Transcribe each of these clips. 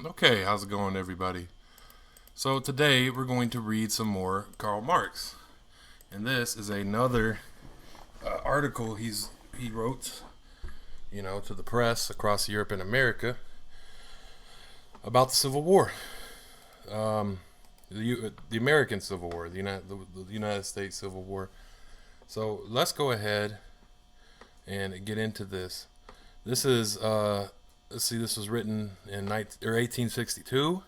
Okay, how's it going, everybody? So today we're going to read some more Karl Marx, and this is another article he wrote, to the press across Europe and America about the Civil War, the American Civil War, the United States Civil War. So let's go ahead and get into this. This is let's see. This was written in 1862.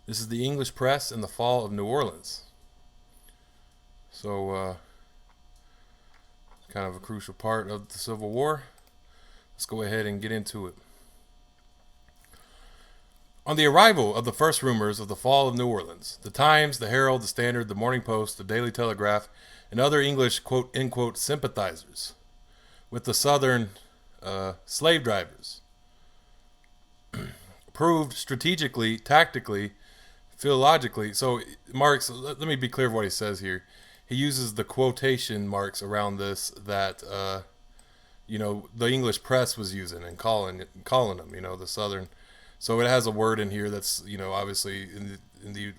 This is the English press in the fall of New Orleans. So, kind of a crucial part of the Civil War. Let's go ahead and get into it. On the arrival of the first rumors of the fall of New Orleans, the Times, the Herald, the Standard, the Morning Post, the Daily Telegraph, and other English quote-unquote sympathizers with the Southern slave drivers proved strategically, tactically, philologically. So Marx, let me be clear of what he says here. He uses the quotation marks around this that the English press was using and calling them, the Southern. So it has a word in here that's obviously in the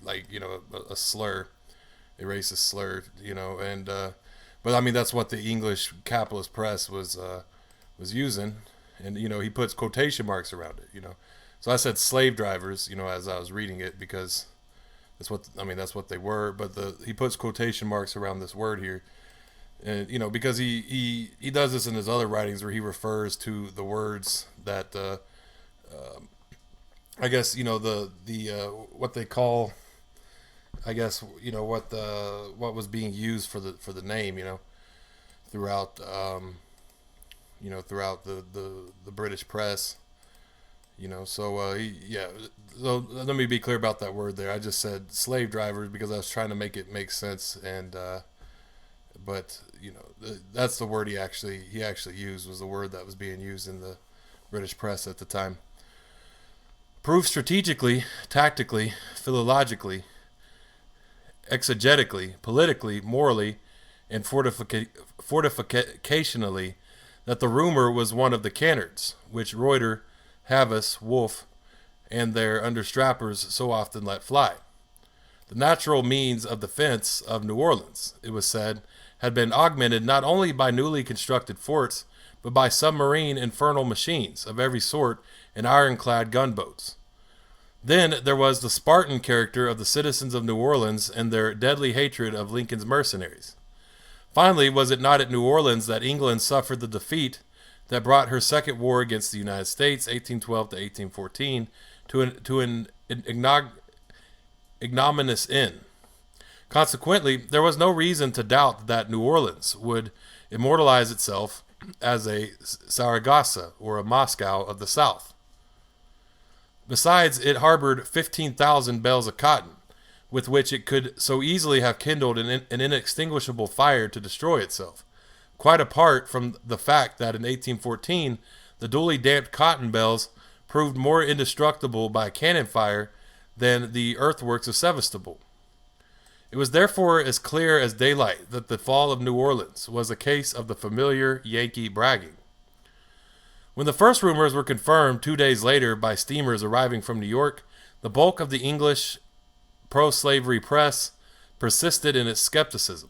a slur, a racist slur, and but I mean that's what the English capitalist press was using, and he puts quotation marks around it, So I said slave drivers, as I was reading it because that's what they were. But he puts quotation marks around this word here, and because he does this in his other writings where he refers to the words that I guess what they call, I guess what was being used for the name, throughout throughout the British press. So let me be clear about that word there. I just said slave drivers because I was trying to make it make sense, and but that's the word he actually used, was the word that was being used in the British press at the time. Proved strategically, tactically, philologically, exegetically, politically, morally, and fortificationally that the rumor was one of the canards, which Reuter, Havas, Wolfe, and their understrappers so often let fly. The natural means of defense of New Orleans, it was said, had been augmented not only by newly constructed forts, but by submarine infernal machines of every sort and ironclad gunboats. Then there was the Spartan character of the citizens of New Orleans and their deadly hatred of Lincoln's mercenaries. Finally, was it not at New Orleans that England suffered the defeat that brought her second war against the United States, 1812 to 1814, to an ignominious end? Consequently, there was no reason to doubt that New Orleans would immortalize itself as a Saragossa or a Moscow of the South. Besides, it harbored 15,000 bales of cotton, with which it could so easily have kindled an inextinguishable fire to destroy itself, quite apart from the fact that in 1814 the duly damped cotton bales proved more indestructible by cannon fire than the earthworks of Sevastopol. It was therefore as clear as daylight that the fall of New Orleans was a case of the familiar Yankee bragging. When the first rumors were confirmed 2 days later by steamers arriving from New York, the bulk of the English pro-slavery press persisted in its skepticism.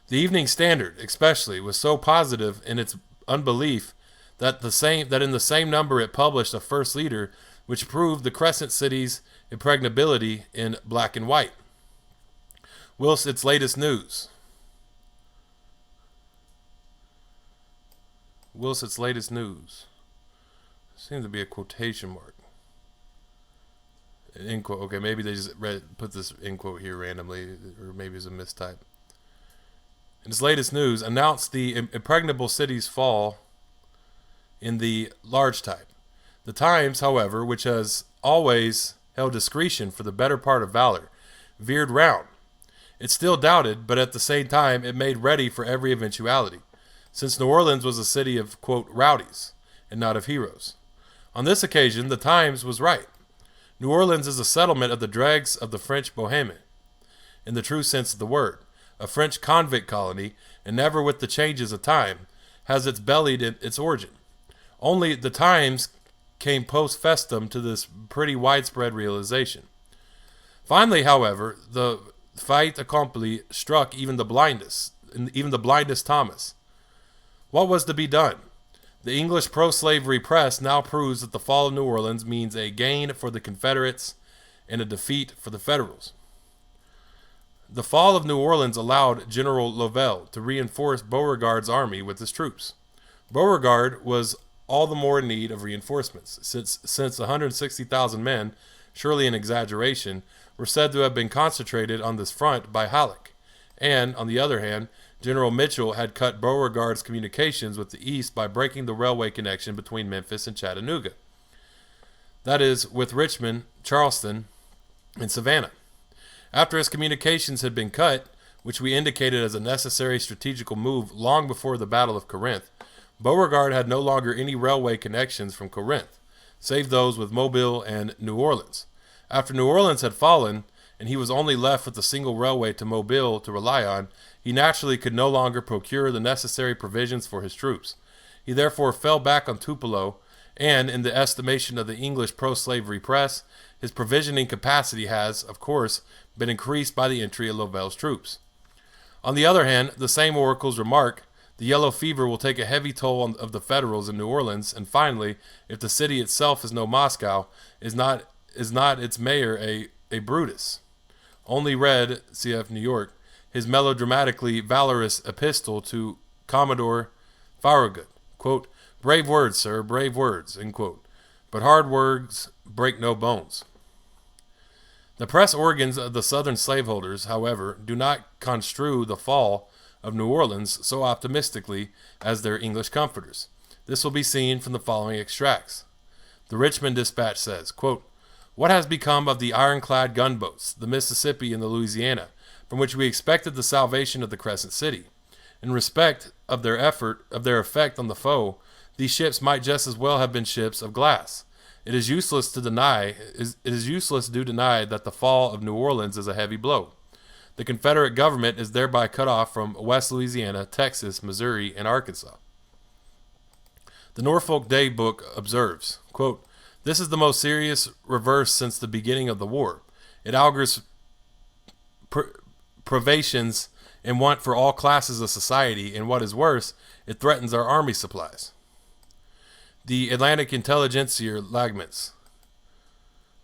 The Evening Standard, especially, was so positive in its unbelief that in the same number it published a first leader which proved the Crescent City's impregnability in black and white. Whilst its latest news seems to be a quotation mark. An end quote. Okay, maybe they just put this end quote here randomly, or maybe it's a mistype. In its latest news, announced the impregnable city's fall in the large type. The Times, however, which has always held discretion for the better part of valor, veered round. It still doubted, but at the same time it made ready for every eventuality, since New Orleans was a city of, quote, rowdies, and not of heroes. On this occasion, the Times was right. New Orleans is a settlement of the dregs of the French Bohème, in the true sense of the word, a French convict colony, and never with the changes of time, has its bellied its origin. Only the Times came post festum to this pretty widespread realization. Finally, however, the fait accompli struck even the blindest Thomas. What was to be done? The English pro-slavery press now proves that the fall of New Orleans means a gain for the Confederates and a defeat for the Federals. The fall of New Orleans allowed General Lovell to reinforce Beauregard's army with his troops. Beauregard was all the more in need of reinforcements, since 160,000 men, surely an exaggeration, were said to have been concentrated on this front by Halleck, and, on the other hand, General Mitchell had cut Beauregard's communications with the east by breaking the railway connection between Memphis and Chattanooga. That is, with Richmond, Charleston, and Savannah. After his communications had been cut, which we indicated as a necessary strategical move long before the Battle of Corinth, Beauregard had no longer any railway connections from Corinth, save those with Mobile and New Orleans. After New Orleans had fallen, and he was only left with a single railway to Mobile to rely on, he naturally could no longer procure the necessary provisions for his troops. He therefore fell back on Tupelo, and, in the estimation of the English pro-slavery press, his provisioning capacity has, of course, been increased by the entry of Lovell's troops. On the other hand, the same oracles remark, the yellow fever will take a heavy toll of the Federals in New Orleans, and finally, if the city itself is no Moscow, is not its mayor a Brutus. Only read, cf. New York, his melodramatically valorous epistle to Commodore Farragut, quote, "Brave words, sir, brave words," end quote. But hard words break no bones. The press organs of the Southern slaveholders, however, do not construe the fall of New Orleans so optimistically as their English comforters. This will be seen from the following extracts. The Richmond Dispatch says, quote, "What has become of the ironclad gunboats, the Mississippi and the Louisiana, from which we expected the salvation of the Crescent City? In respect of their effect on the foe, these ships might just as well have been ships of glass. It is useless to deny that the fall of New Orleans is a heavy blow. The Confederate government is thereby cut off from West Louisiana, Texas, Missouri, and Arkansas." The Norfolk Day Book observes, quote, "This is the most serious reverse since the beginning of the war. It augurs privations and want for all classes of society, and what is worse, it threatens our army supplies." The Atlantic Intelligencer laments,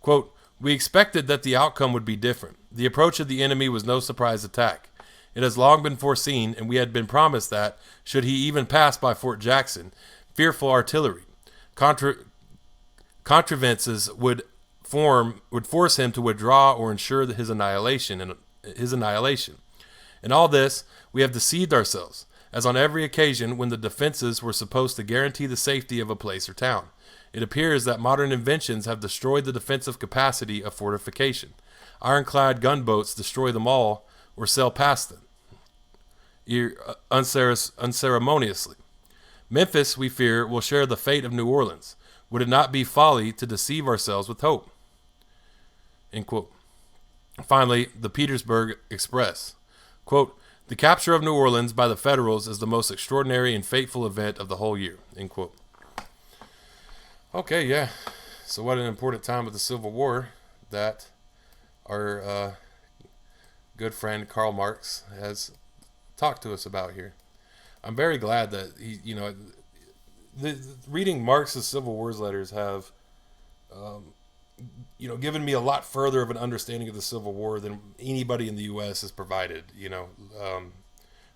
quote, "We expected that the outcome would be different. The approach of the enemy was no surprise attack. It has long been foreseen, and we had been promised that, should he even pass by Fort Jackson, fearful artillery, contrivances would force him to withdraw or ensure his annihilation. In all this, we have deceived ourselves, as on every occasion when the defenses were supposed to guarantee the safety of a place or town. It appears that modern inventions have destroyed the defensive capacity of fortification. Ironclad gunboats destroy them all or sail past them unceremoniously. Memphis, we fear, will share the fate of New Orleans. Would it not be folly to deceive ourselves with hope?" End quote. Finally, the Petersburg Express, quote, "The capture of New Orleans by the Federals is the most extraordinary and fateful event of the whole year," end quote. Okay, yeah. So what an important time of the Civil War that our good friend Karl Marx has talked to us about here. I'm very glad that reading Marx's Civil Wars letters have, given me a lot further of an understanding of the Civil War than anybody in the U.S. has provided,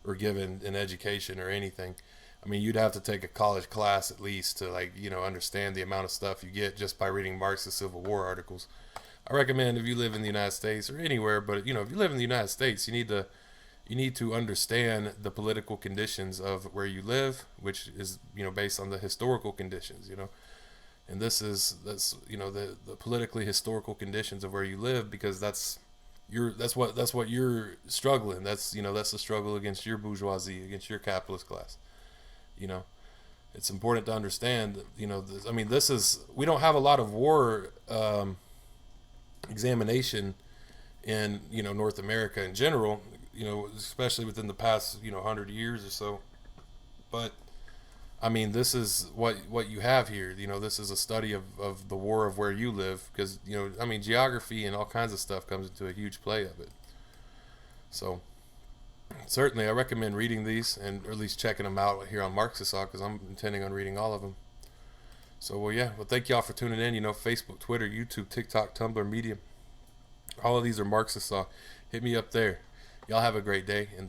or given in education or anything. I mean, you'd have to take a college class at least to understand the amount of stuff you get just by reading Marx's Civil War articles. I recommend if you live in the United States or anywhere, but if you live in the United States, you need to understand the political conditions of where you live, which is based on the historical conditions, and that's the politically historical conditions of where you live, because that's what you're struggling. That's the struggle against your bourgeoisie, against your capitalist class. It's important to understand. We don't have a lot of war examination in North America in general. Especially within the past 100 years or so. But I mean, this is what you have here. You know, this is a study of the war of where you live, because you know, I mean, geography and all kinds of stuff comes into a huge play of it. So certainly, I recommend reading these, and or at least checking them out here on Marxist, because I'm intending on reading all of them. So well, yeah. Well, thank y'all for tuning in. You know, Facebook, Twitter, YouTube, TikTok, Tumblr, Medium. All of these are Marxist. Hit me up there. Y'all have a great day, and